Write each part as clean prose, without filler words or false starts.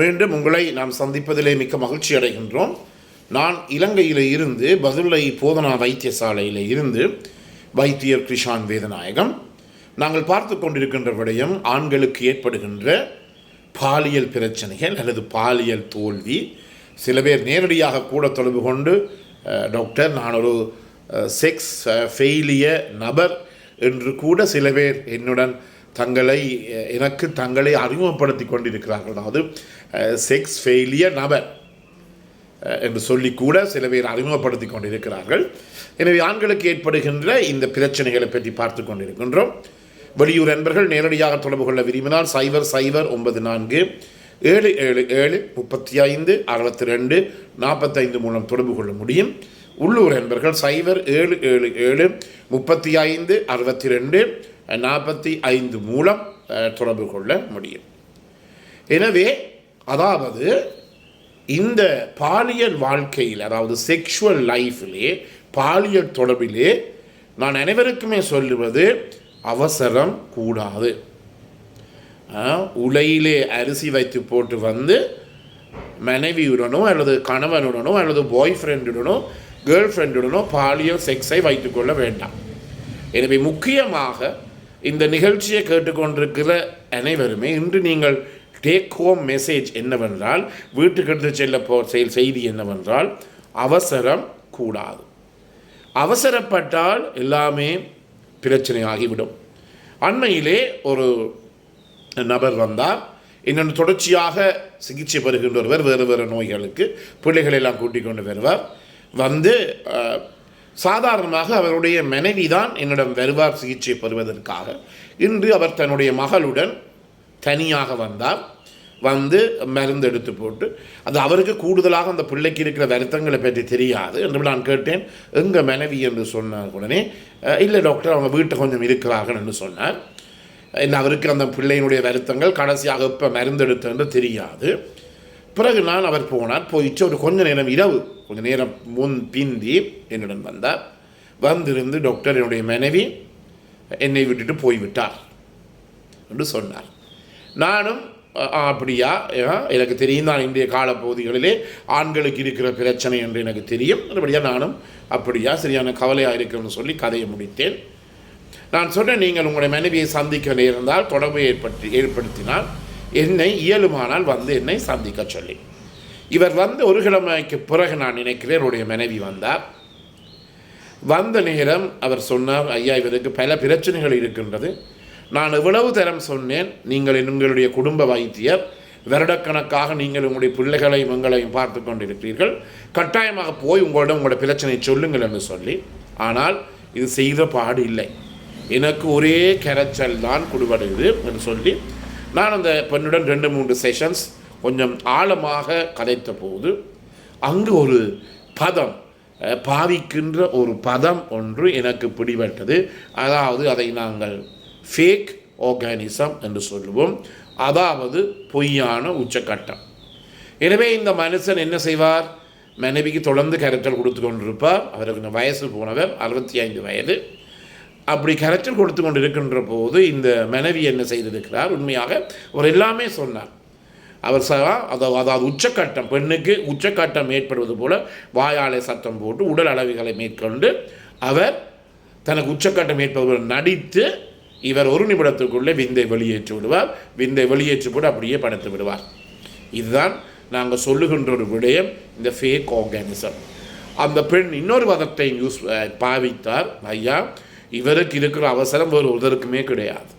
மீண்டும் உங்களை நாம் சந்திப்பதிலே மிக்க மகிழ்ச்சி அடைகின்றோம். நான் இலங்கையில் இருந்து பதுளை போதனா வைத்தியசாலையில் இருந்து வைத்தியர் கிருஷான் வேதநாயகம். நாங்கள் பார்த்து கொண்டிருக்கின்ற விடயம் ஆண்களுக்கு ஏற்படுகின்ற பாலியல் பிரச்சனைகள் அல்லது பாலியல் தோல்வி. சில பேர் நேரடியாக கூட தொடர்பு கொண்டு, டாக்டர் நான் ஒரு செக்ஸ் ஃபெயிலியர் நபர் என்று கூட சில பேர் என்னுடன் தங்களை அறிமுகப்படுத்தி கொண்டிருக்கிறார்கள். அதாவது செக்ஸ் ஃபெயிலியர் நபர் என்று சொல்லி கூட சில பேர் அறிமுகப்படுத்தி கொண்டிருக்கிறார்கள். எனவே ஆண்களுக்கு ஏற்படுகின்ற இந்த பிரச்சனைகளை பற்றி பார்த்து கொண்டிருக்கின்றோம். வெளியூர் நண்பர்கள் நேரடியாக தொடர்பு கொள்ள விரும்பினால் 0094-737-35-62-45 மூலம் தொடர்பு கொள்ள முடியும். உள்ளூர் நண்பர்கள் 0777-35-62-45 மூலம் தொடர்பு கொள்ள முடியும். எனவே அதாவது இந்த பாலியல் வாழ்க்கையில், அதாவது செக்ஷுவல் லைஃபிலே, பாலியல் தொடர்பிலே நான் அனைவருக்குமே சொல்லுவது அவசரம் கூடாது. உலையிலே அரிசி வைத்து போட்டு வந்து மனைவியுடனோ அல்லது கணவனுடனோ அல்லது பாய் ஃப்ரெண்டுடனோ கேர்ள் ஃப்ரெண்டுடனோ பாலியல் செக்ஸை வைத்துக்கொள்ள வேண்டாம். எனவே முக்கியமாக இந்த நிகழ்ச்சியை கேட்டுக்கொண்டிருக்கிற அனைவருமே இன்று நீங்கள் டேக் ஹோம் மெசேஜ் என்னவென்றால், வீட்டுக்கு எடுத்து செல்ல செய்தி என்னவென்றால், அவசரம் கூடாது. அவசரப்பட்டால் எல்லாமே பிரச்சனையாகிவிடும். அண்மையிலே ஒரு நபர் வந்தார். இன்னொன்று தொடர்ச்சியாக சிகிச்சை பெறுகின்ற ஒருவர் வேறு வேறு நோய்களுக்கு பிள்ளைகளெல்லாம் கூட்டிக் கொண்டு வருவார். வந்து சாதாரணமாக அவருடைய மனைவி தான் என்னிடம் வருவார் சிகிச்சை பெறுவதற்காக. இன்று அவர் தன்னுடைய மகளுடன் தனியாக வந்தார். வந்து மருந்து எடுத்து போட்டு, அது அவருக்கு கூடுதலாக அந்த பிள்ளைக்கு இருக்கிற வருத்தங்களை பற்றி தெரியாது என்று நான் கேட்டேன். எங்கள் மனைவி என்று சொன்னார். உடனே இல்லை டாக்டர், அவங்க வீட்டை கொஞ்சம் இருக்கிறார்கள் என்று சொன்னார். இல்லை, அவருக்கு அந்த பிள்ளையினுடைய வருத்தங்கள் கடைசியாக இப்போ மருந்து எடுத்து என்று தெரியாது. பிறகு நான் அவர் போனார். போயிட்டு ஒரு கொஞ்ச நேரம் இரவு கொஞ்சம் நேரம் பிந்தி என்னுடன் வந்தார். வந்திருந்து, டாக்டர் என்னுடைய மனைவி என்னை விட்டுட்டு போய்விட்டார் என்று சொன்னார். நானும் அப்படியா, எனக்கு தெரியும் தான் இன்றைய காலப்பகுதிகளிலே ஆண்களுக்கு இருக்கிற பிரச்சனை என்று எனக்கு தெரியும். அப்படியாக நானும் அப்படியா, சரியான கவலையாக இருக்குன்னு சொல்லி கதையை முடித்தேன். நான் சொன்னேன், நீங்கள் உங்களுடைய மனைவியை சந்திக்க நேர்ந்தால் தொடர்பை ஏற்படுத்தினால் என்னை இயலுமானால் வந்து என்னை சந்திக்க சொல்லி. இவர் வந்து ஒரு கிழமைக்கு பிறகு நான் நினைக்கிறேன் என்னுடைய மனைவி வந்தார். வந்த நேரம் அவர் சொன்னார், ஐயா இவருக்கு பல பிரச்சனைகள் இருக்கின்றது. நான் எவ்வளவு தரம் சொன்னேன், நீங்கள் உங்களுடைய குடும்ப வைத்தியர், வருடக்கணக்காக நீங்கள் உங்களுடைய பிள்ளைகளையும் எங்களையும் பார்த்து கொண்டிருக்கிறீர்கள், கட்டாயமாக போய் உங்களிடம் உங்களுடைய பிரச்சனையை சொல்லுங்கள் என்று சொல்லி. ஆனால் இது செய்த பாடு இல்லை, எனக்கு ஒரே கரைச்சல் தான் குடுபடுது என்று சொல்லி நான் அந்த பெண்ணுடன் 2-3 செஷன்ஸ் கொஞ்சம் ஆழமாக கதைத்த போது அங்கு ஒரு பதம், பாவிக்கின்ற ஒரு பதம் ஒன்று எனக்கு பிடிபட்டது. அதாவது அதை நாங்கள் ஃபேக் ஆர்கானிசம் என்று சொல்லுவோம், அதாவது பொய்யான உச்சக்கட்டம். எனவே இந்த மனுஷன் என்ன செய்வார், மனைவிக்கு தொடர்ந்து கரைச்சல் கொடுத்து கொண்டிருப்பார். அவருக்கு வயசு போனவர், 65 வயது. அப்படி கரைச்சல் கொடுத்து கொண்டு இருக்கின்ற போது இந்த மனைவி என்ன செய்திருக்கிறார், உண்மையாக அவர் எல்லாமே சொன்னார். அவர் அதாவது உச்சக்கட்டம், பெண்ணுக்கு உச்சக்கட்டம் ஏற்படுவது போல வாயாலை சத்தம் போட்டு உடல் அளவுகளை மேற்கொண்டு அவர் தனக்கு உச்சக்கட்டம் ஏற்பது நடித்து இவர் 1 நிமிடத்துக்குள்ளே விந்தை வெளியேற்றி விடுவார். விந்தை வெளியேற்றி போட்டு அப்படியே படுத்து விடுவார். இதுதான் நாங்கள் சொல்லுகின்ற ஒரு விடயம், இந்த ஃபேக் ஆர்கானிசம். அந்த பெண் இன்னொரு பதத்தை பாவித்தார். ஐயா, இவருக்கு இருக்கிற அவசரம் வேறு ஒருத்தருக்குமே கிடையாது,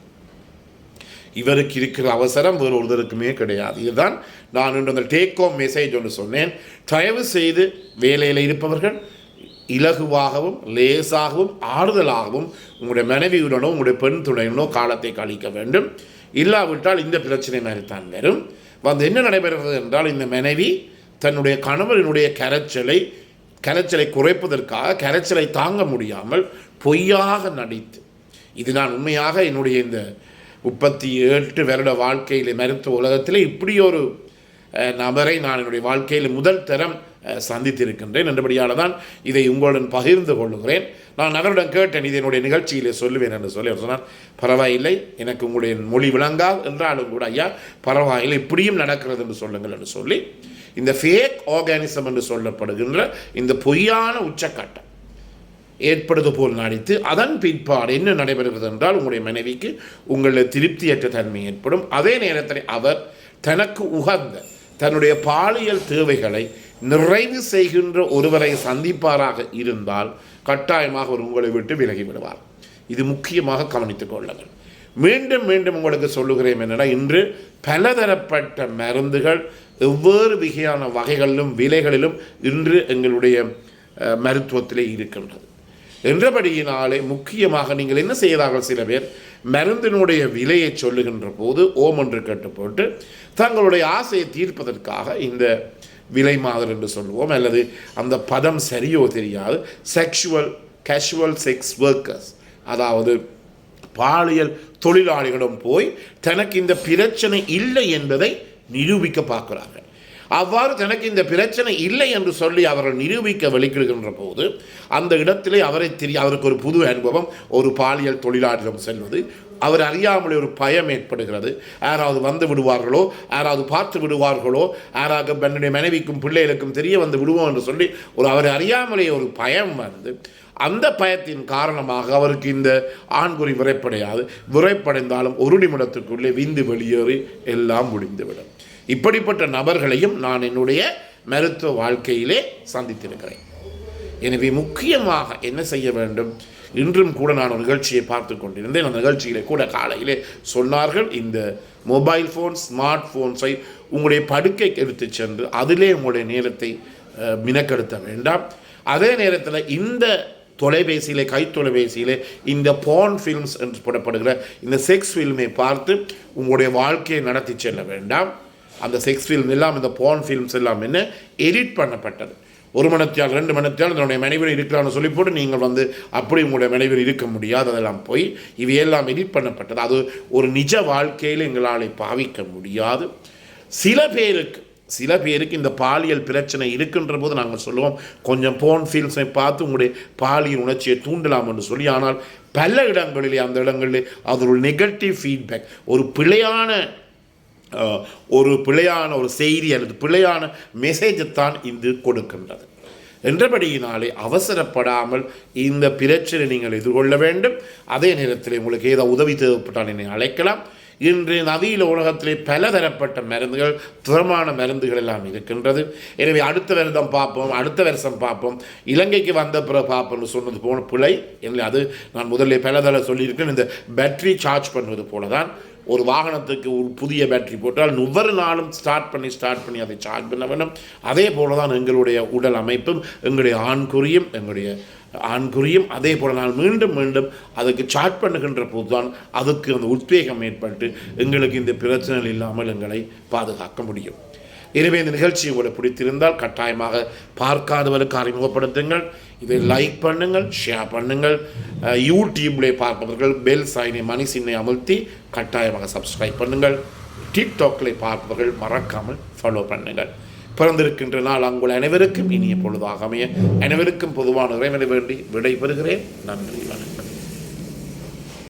இவருக்கு இருக்கிற அவசரம் வேறு ஒருத்தருக்குமே கிடையாது. இதுதான் நான் இன்று அந்த டேக் ஹோம் மெசேஜ் ஒன்று சொன்னேன். தயவு செய்து வேலையில் இருப்பவர்கள் இலகுவாகவும் லேசாகவும் ஆறுதலாகவும் உங்களுடைய மனைவியுடனோ உங்களுடைய பெண் துணையுடனோ காலத்தை கழிக்க வேண்டும். இல்லாவிட்டால் இந்த பிரச்சனை மாதிரி தான் வரும். வந்து என்ன நடைபெறுகிறது என்றால், இந்த மனைவி தன்னுடைய கணவரினுடைய கரைச்சலை குறைப்பதற்காக கரைச்சலை தாங்க முடியாமல் பொய்யாக நடித்து, இது நான் உண்மையாக என்னுடைய இந்த 38 வருட வாழ்க்கையில் மருத்துவ உலகத்தில் இப்படி ஒரு நபரை நான் என்னுடைய வாழ்க்கையில் முதல் தரம் சந்தித்திருக்கின்றேன். என்றபடியால் தான் இதை உங்களுடன் பகிர்ந்து கொள்ளுகிறேன். நான் அவரிடம் கேட்டேன், இது என்னுடைய நிகழ்ச்சியிலே சொல்லுவேன் என்று சொல்லி அவர் சொன்னார், பரவாயில்லை, எனக்கு உங்களுடைய மொழி விளங்காது என்றாலும் கூட ஐயா பரவாயில்லை, இப்படியும் நடக்கிறது என்று சொல்லுங்கள் என்று சொல்லி இந்த ஃபேக் ஆர்கானிசம் என்று சொல்லப்படுகின்ற இந்த பொய்யான உச்சக்கட்டம் ஏற்படுவது போல் நடித்து அதன் பிற்பாடு என்ன நடைபெறுகிறது என்றால் உங்களுடைய மனைவிக்கு உங்களுடைய திருப்தியற்ற தன்மை ஏற்படும். அதே நேரத்தில் அவர் தனக்கு உகந்த தன்னுடைய பாலியல் தேவைகளை நிறைவு செய்கின்ற ஒருவரை சந்திப்பாராக இருந்தால் கட்டாயமாக அவர் உங்களை விட்டு விலகிவிடுவார். இது முக்கியமாக கவனித்துக் கொள்ளுங்கள். மீண்டும் மீண்டும் உங்களுக்கு சொல்லுகிறேன் என்னென்னா, இன்று பலதரப்பட்ட மருந்துகள் வெவ்வேறு வகையான வகைகளிலும் விலைகளிலும் இன்று எங்களுடைய மருத்துவத்திலே இருக்கின்றது. என்றபடியினாலே முக்கியமாக நீங்கள் என்ன செய்கிறார்கள், சில பேர் மருந்தினுடைய விலையை சொல்லுகின்ற போது ஓம் என்று கேட்டுப்போட்டு தங்களுடைய ஆசையை தீர்ப்பதற்காக இந்த விலை மாதிரி என்று சொல்லுவோம், அல்லது அந்த பதம் சரியோ தெரியாது, கேஷுவல் செக்ஸ் ஒர்க்கர்ஸ், அதாவது பாலியல் தொழிலாளிகளும் போய் தனக்கு இந்த பிரச்சனை இல்லை என்பதை நிரூபிக்க பார்க்கிறார்கள். அவ்வாறு தனக்கு இந்த பிரச்சனை இல்லை என்று சொல்லி அவர்கள் நிரூபிக்க வெளிக்கிடுகின்ற போது அந்த இடத்திலே அவருக்கு ஒரு புது அனுபவம், ஒரு பாலியல் தொழிலாளிடம் செல்வது, அவர் அறியாமலே ஒரு பயம் ஏற்படுகிறது. யாராவது வந்து விடுவார்களோ, யாராவது பார்த்து விடுவார்களோ, யாராவது என்னுடைய மனைவிக்கும் பிள்ளைகளுக்கும் தெரிய வந்து விடுவோம் என்று சொல்லி அவர் அறியாமலே ஒரு பயம் வந்து அந்த பயத்தின் காரணமாக அவருக்கு இந்த ஆண்குறி விரைப்படைந்தாலும் ஒரு நிமிடத்துக்குள்ளே விந்து வெளியேறி எல்லாம் முடிந்துவிடும். இப்படிப்பட்ட நபர்களையும் நான் என்னுடைய மருத்துவ வாழ்க்கையிலே சந்தித்திருக்கிறேன். எனவே முக்கியமாக என்ன செய்ய வேண்டும், இன்றும் கூட நான் ஒரு நிகழ்ச்சியை பார்த்து கொண்டிருந்தேன். அந்த நிகழ்ச்சியிலே கூட காலையிலே சொன்னார்கள், இந்த மொபைல் ஃபோன், ஸ்மார்ட் ஃபோன்ஸை உங்களுடைய படுக்கைக்கு எடுத்து சென்று அதிலே உங்களுடைய நேரத்தை மினக்கெடுத்த வேண்டாம். அதே நேரத்தில் இந்த தொலைபேசியிலே, கைத்தொலைபேசியிலே இந்த பார்ன் ஃபில்ம்ஸ் என்று போடப்படுகிற இந்த செக்ஸ் ஃபில்மை பார்த்து உங்களுடைய வாழ்க்கையை நடத்தி செல்ல வேண்டாம். அந்த செக்ஸ் ஃபில்ம் எல்லாம், இந்த பார்ன் ஃபில்ம்ஸ் எல்லாம் என்ன எடிட் பண்ணப்பட்டது. 1 மணித்தியால் 2 மணித்தியால் என்னுடைய மனைவியில் இருக்கலாம்னு சொல்லி போட்டு நீங்கள் வந்து அப்படி உங்களுடைய மனைவியில் இருக்க முடியாது, அதெல்லாம் போய் இவையெல்லாம் எடிட் பண்ணப்பட்டது. அது ஒரு நிஜ வாழ்க்கையில் எங்களால் பாவிக்க முடியாது. சில பேருக்கு இந்த பாலியல் பிரச்சனை இருக்கின்ற போது நாங்கள் சொல்லுவோம், கொஞ்சம் போன் ஃபீல்ஸை பார்த்து உங்களுடைய பாலியல் உணர்ச்சியை தூண்டலாம் என்று சொல்லி. ஆனால் பல இடங்களிலே அந்த இடங்களிலே அது ஒரு நெகட்டிவ் ஃபீட்பேக், ஒரு பிழையான ஒரு செய்தி அல்லது பிழையான மெசேஜைத்தான் இது கொடுக்கின்றது. என்றபடியினாலே அவசரப்படாமல் இந்த பிரச்சனை நீங்கள் எதிர்கொள்ள வேண்டும். அதே நேரத்தில் உங்களுக்கு ஏதாவது உதவி தேவைப்பட்டால் என்னை அழைக்கலாம். இன்று நவீன உலகத்திலே பலதரப்பட்ட மருந்துகள், திறமான மருந்துகள் எல்லாம் இருக்கின்றது. எனவே அடுத்த வருஷம் பார்ப்போம், இலங்கைக்கு வந்த பிறகு பார்ப்போம்னு சொன்னது போன பிழை இல்லை. அது நான் முதல்ல பலதர சொல்லியிருக்கேன். இந்த பேட்டரி சார்ஜ் பண்ணுவது போல தான் ஒரு வாகனத்துக்கு ஒரு புதிய பேட்டரி போட்டால் ஒவ்வொரு நாளும் ஸ்டார்ட் பண்ணி அதை சார்ஜ் பண்ண வேண்டும். அதே போல தான் எங்களுடைய உடல் அமைப்பும், எங்களுடைய ஆண்குறியும் அதே போல நான் மீண்டும் அதுக்கு சார்ஜ் பண்ணுகின்ற போது தான் அதுக்கு அந்த உத்வேகம் ஏற்பட்டு எங்களுக்கு இந்த பிரச்சனைகள் இல்லாமல் எங்களை பாதுகாக்க முடியும். எனவே இந்த நிகழ்ச்சி உங்களுக்கு பிடித்திருந்தால் கட்டாயமாக பார்க்காதவர்களுக்கு அறிமுகப்படுத்துங்கள். இதை லைக் பண்ணுங்கள், ஷேர் பண்ணுங்கள். யூடியூப்லேயே பார்ப்பவர்கள் பெல் சைனை மணி சின்னை அமுழ்த்தி கட்டாயமாக சப்ஸ்கிரைப் பண்ணுங்கள். டிக்டாக்களை பார்ப்பவர்கள் மறக்காமல் ஃபாலோ பண்ணுங்கள். பிறந்திருக்கின்ற நாள் உங்கள் அனைவருக்கும் இனிய பொழுதாக அமைய அனைவருக்கும் பொதுவான இறைவனை வேண்டி விடைபெறுகிறேன். நன்றி, வணக்கம்.